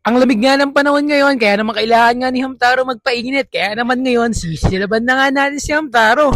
Ang lamig nga ng panahon ngayon, kaya naman kailangan nga ni Hamtaro magpainit. Kaya naman ngayon, sisilaban na nga natin si Hamtaro.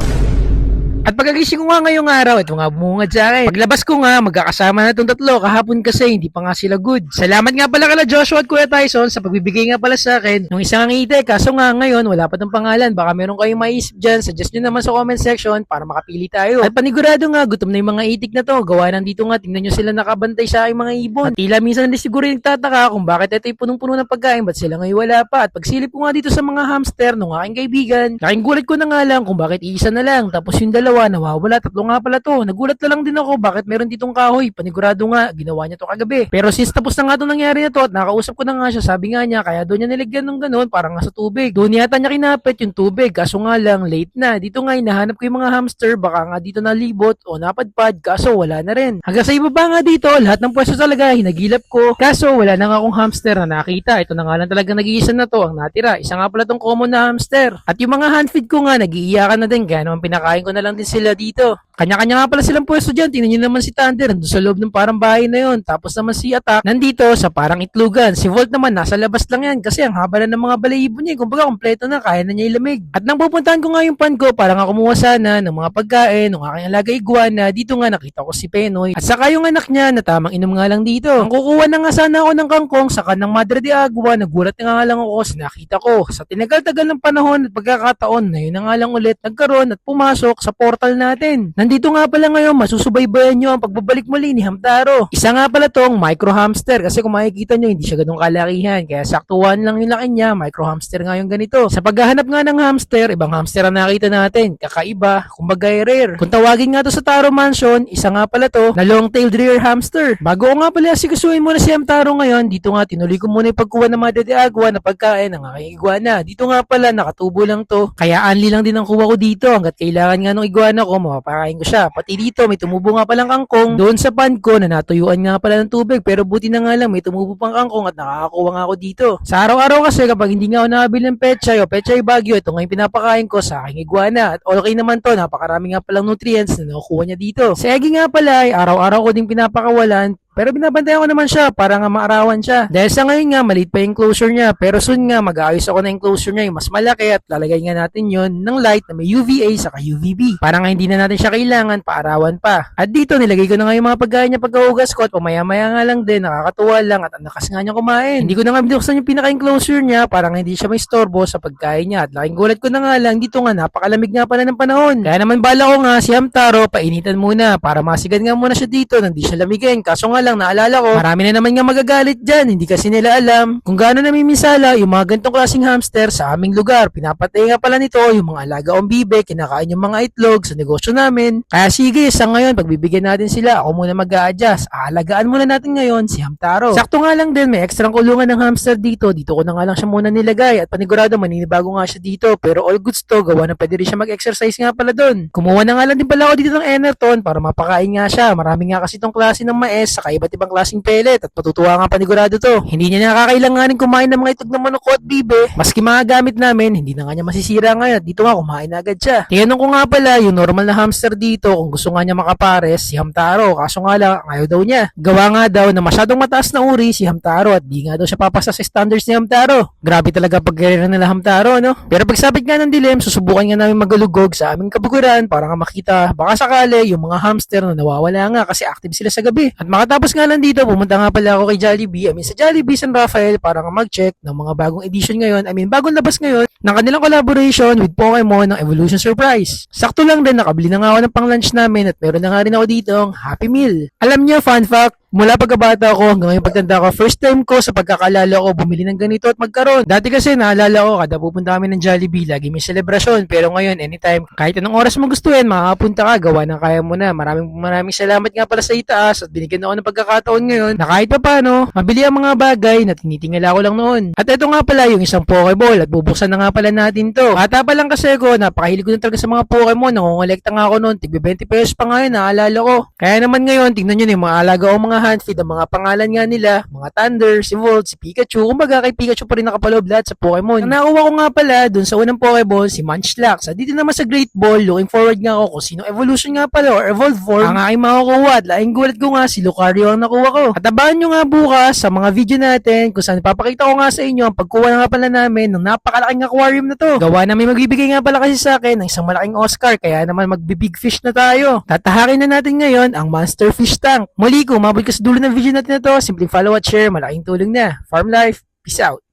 At pagkagising ko nga ngayong araw, ito nga bumungad sa akin. Paglabas ko nga, magkakasama na itong tatlo. Kahapon kasi, hindi pa nga sila good. Salamat nga pala kala Joshua at Kuya Tyson sa pagbibigay nga pala sa akin nung isang ngiti. Kaso nga ngayon, wala pa itong pangalan. Baka meron kayong maisip dyan. Suggest nyo naman sa comment section para makapili tayo. At panigurado nga, gutom na yung mga itik na to. Gawa ng dito nga, tingnan nyo sila nakabantay sa aking mga ibon. At tila minsan hindi siguro yung nagtataka kung bakit ito ay punong-puno ng pagkain, ba't sila ngayon wala pa. At pagsilip ko nga dito sa mga hamster nung aking kaibigan, laking gulat ko na nga lang kung bakit iisa na lang. Tapos yung dalawa, nawawala. Tatlo nga pala to. Nagulat na lang din ako bakit meron ditong kahoy. Panigurado nga, ginawa niya to kagabi. Pero since tapos na nga to nangyari na to at nakausap ko na nga siya, sabi nga niya, kaya doon niya nilagyan ng ganun, parang nga sa tubig. Doon yata niya kinapit yung tubig, kaso nga lang, late na. Dito nga, hinahanap ko yung mga hamster, baka nga dito nalibot o napadpad, kaso wala na rin. Hanggang sa ibaba nga dito, lahat ng pwesto talaga, hinagilap ko. Kaso wala na nga akong hamster na nakita. Ito na nga lang talaga nag-iisa na to ang natira. Isa nga pala tong common na hamster. At yung mga handfeed ko nga, nag-iiyakan na din, kaya naman pinakain ko na lang din sila dito. Kanya-kanya nga pala silang pwesto dyan. Tingnan nyo naman si Thunder, nandun sa loob ng parang bahay na yon. Tapos naman si Attack, nandito sa parang itlugan. Si Volt naman, nasa labas lang yan kasi ang haba na ng mga balahibo niya. Kumbaga, kompleto na, kaya na niya ilamig. At nang pupuntahan ko nga yung pan ko, para nga kumuha sana ng mga pagkain, ng aking alaga iguana, dito nga nakita ko si Penoy. At saka yung anak niya, na tamang inom nga lang dito. Ang kukuha na nga sana ako ng kangkong sa kanang Madre de Agua, nagulat na nga lang ako sa nakita ko. Sa tinagal-tagal ng panahon at pagkakataon na yun na nga lang ulit nagkaroon at pumasok sa portal natin. Nandito nga pala ngayon, masusubaybayan nyo ang pagbabalik muli ni Hamtaro. Isa nga pala tong micro hamster kasi kung makikita nyo, hindi siya ganong kalakihan. Kaya saktuhan lang yung laki niya, micro hamster nga yung ganito. Sa paghahanap nga ng hamster, ibang hamster ang nakita natin. Kakaiba, kumbaga rare. Kung tawagin nga to sa Taro Mansion, isa nga pala to na long-tailed rare hamster. Bago ko nga pala sikasuhin muna si Hamtaro ngayon, dito nga tinuloy ko muna yung pagkuha ng Madre de Agua na pagkain ng aking iguana. Dito nga pala, nakatubo lang to. Kaya anli lang din ang kuha ko dito hanggat kailangan nga ng iguana ko, mapapakain ko siya. Pati dito, may tumubo nga palang kangkong doon sa pan ko na natuyuan nga pala ng tubig. Pero buti na nga lang, may tumubo pang kangkong at nakakakuha nga ako dito. Sa araw-araw kasi kapag hindi nga ako nakabili ng pechay o pechay bagyo, ito nga yung pinapakain ko sa aking iguana. At okay naman to, napakarami nga palang nutrients na nakukuha niya dito. Sa Eggy nga pala ay araw-araw ko ding pinapakawalan. Pero binabantayan ko naman siya para nga maarawan siya. Dahil sa ngayon nga, maliit pa yung enclosure niya. Pero soon nga, mag-aayos ako na enclosure niya yung mas malaki at lalagay nga natin yon ng light na may UVA saka UVB. Para nga hindi na natin siya kailangan paarawan pa. At dito, nilagay ko na nga yung mga pagkain niya pagkahugas ko at pamaya-maya nga lang din, nakakatuwa lang at ang lakas nga niya kumain. Hindi ko na nga binuksan yung pinaka-enclosure niya para nga hindi siya may storbo sa pagkain niya. At laking gulat ko na nga lang, dito nga napakalamig nga pala ng panahon. Kaya naman bala ko nga si Hamtaro, painitan muna para masigan nga muna siya dito nang di siya lamigin. Kaso nga lang naalala ko, marami na naman nga magagalit dyan, hindi kasi nila alam kung gaano namiminsala yung mga ganitong klaseng hamster sa aming lugar. Pinapatay nga pala nito yung mga alaga o bibe, kinakain yung mga itlog sa negosyo namin. Kaya sige, sa ngayon, pagbibigyan natin sila, ako muna mag-a-adjust. Aalagaan muna natin ngayon si Hamtaro. Sakto nga lang din, may extra kulungan ng hamster dito. Dito ko na nga lang siya muna nilagay at panigurado maninibago nga siya dito. Pero all goods to, gawa na pwede rin siya mag-exercise nga pala doon. Kumuha na nga lang din pala ako dito ng Enerton para mapakain nga siya. Marami nga kasi itong klase ng mais, saka iba't ibang klaseng pellet at patutuwa nga panigurado to. Hindi niya nakakailanganin kumain ng mga itlog ng manok at bibe. Maski mga gamit namin, hindi na nga niya masisira ngayon. Dito nga kumain na agad siya. Tinanong ko nga pala yung normal na hamster dito kung gusto nga niya makapares si Hamtaro. Kaso nga lang, ayaw daw niya. Gawa nga daw na masyadong mataas na uri si Hamtaro at di nga daw siya papasa sa standards ni Hamtaro. Grabe talaga pagkarera nila Hamtaro, no? Pero pagsapit nga ng dilim, susubukan nga namin magalugog sa aming kabuguran para nga makita baka sakali yung mga hamster na nawawala nga kasi active sila sa gabi. At makatapos nga lang dito, pumunta nga pala ako kay Jollibee. Sa Jollibee San Rafael para nga mag-check ng mga bagong edition ngayon. Bagong labas ngayon ng kanilang collaboration with Pokemon ng Evolution Surprise. Sakto lang din, nakabili na nga ako ng pang-lunch namin at meron na nga rin ako dito ang Happy Meal. Alam niyo, fun fact, mula pagkabata ko hanggang ngayong pagtanda ko, first time ko sa pagkakalala ko bumili ng ganito at magkaroon. Dati kasi naalala ko kada pupunta kami ng Jollibee, lagi may selebrasyon. Pero ngayon, anytime, kahit anong oras mo gustuhin, makakapunta ka, gawa ng kaya mo na. Maraming salamat nga pala sa itaas at binigyan ako ng pagkakataon ngayon na kahit pa paano, mabili ang mga bagay na tinitingala ko lang noon. At ito nga pala yung isang Pokeball at bubuksan na nga pala natin to. Bata pa lang kasi ko, napakahilig ko na talaga sa mga Pokemon. Nangongolekta nga ako noon, tig 20 pesos pa ngayon, naalala ko. Kaya naman ngayon, tingnan nyo na yung mga alaga o mga hunt feed ang mga pangalan nga nila, mga Thunder, si Volt, si Pikachu. Kumbaga kay Pikachu pa rin nakapaloob lahat sa Pokemon. Ang nakuha ko nga pala dun sa unang Pokeball, si Munchlax. At dito naman sa Great Ball, looking forward nga ako kung sino evolution nga pala or evolved form ang aking makukuha. At laing gulat ko nga si Lucario ang nakuha ko. At abangan nyo nga bukas sa mga video natin kung saan ipapakita ko nga sa inyo ang pagkuha nga pala namin ng napakalaking aquarium na to. Gawa na may magbibigay nga pala kasi sa akin ng isang malaking Oscar, kaya naman magbi-big fish na tayo. Tatahakin na natin ngayon ang Monster Fish Tank. Muli, kung umabot ka sa dulo ng video natin na to, simpleng follow at share, malaking tulong na. Farm Life, peace out.